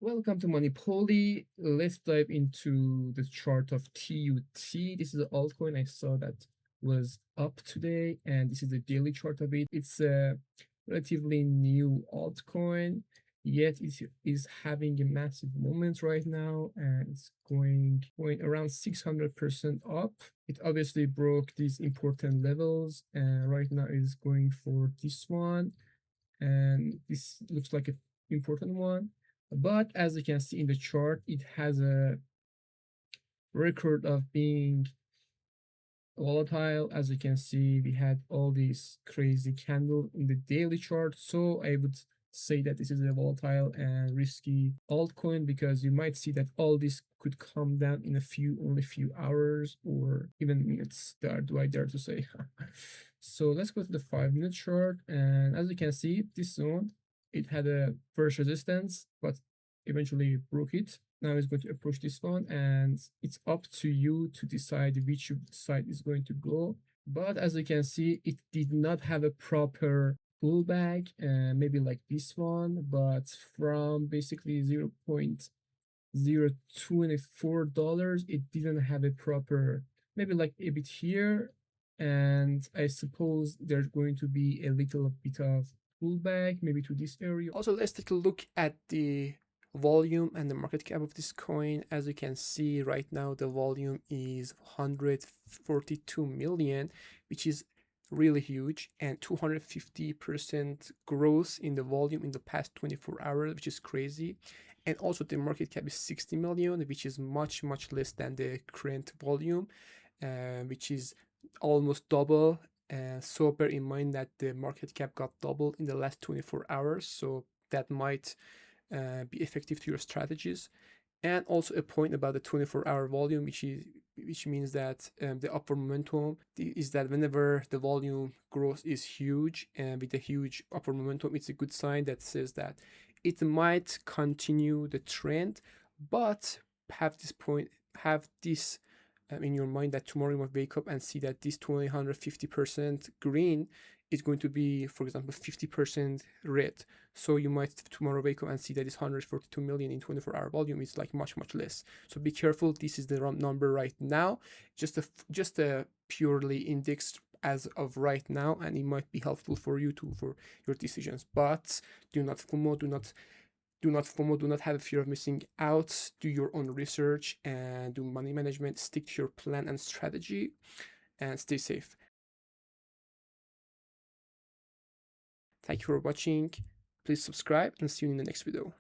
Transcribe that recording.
Welcome to Monopoly. Let's dive into the chart of TUT. This is an altcoin I saw that was up today, and this is the daily chart of it. It's a relatively new altcoin, yet it is having a massive moment right now, and it's going around 600% up. It obviously broke these important levels, and right now it is going for this one, and this looks like an important one. But as you can see in the chart, it has a record of being volatile. As you can see, we had all these crazy candles in the daily chart. So I would say that this is a volatile and risky altcoin, because you might see that all this could come down in only few hours or even minutes. Do I dare to say? So let's go to the 5-minute chart, and as you can see, this zone, it had a first resistance, but eventually broke it. Now it's going to approach this one, and it's up to you to decide which side is going to go. But as you can see, it did not have a proper pullback, maybe like this one, but from basically $0.024, it didn't have a proper, maybe like a bit here. And I suppose there's going to be a little bit of pullback, maybe to this area. Also, let's take a look at the volume and the market cap of this coin. As you can see right now, the volume is 142 million, which is really huge, and 250% growth in the volume in the past 24 hours, which is crazy. And also the market cap is 60 million, which is much less than the current volume, which is almost double. So bear in mind that the market cap got doubled in the last 24 hours, so that might be effective to your strategies. And also a point about the 24-hour volume, which means that the upper momentum is that whenever the volume growth is huge, and with a huge upper momentum, it's a good sign that says that it might continue the trend, but have this in your mind that tomorrow you might wake up and see that this 250% green is going to be, for example, 50% red. So you might tomorrow wake up and see that this 142 million in 24-hour volume is like much less. So be careful. This is the number right now, just a purely indexed as of right now, and it might be helpful for you for your decisions. But do not FOMO, do not have a fear of missing out. Do your own research and do money management. Stick to your plan and strategy, and stay safe. Thank you for watching. Please subscribe, and see you in the next video.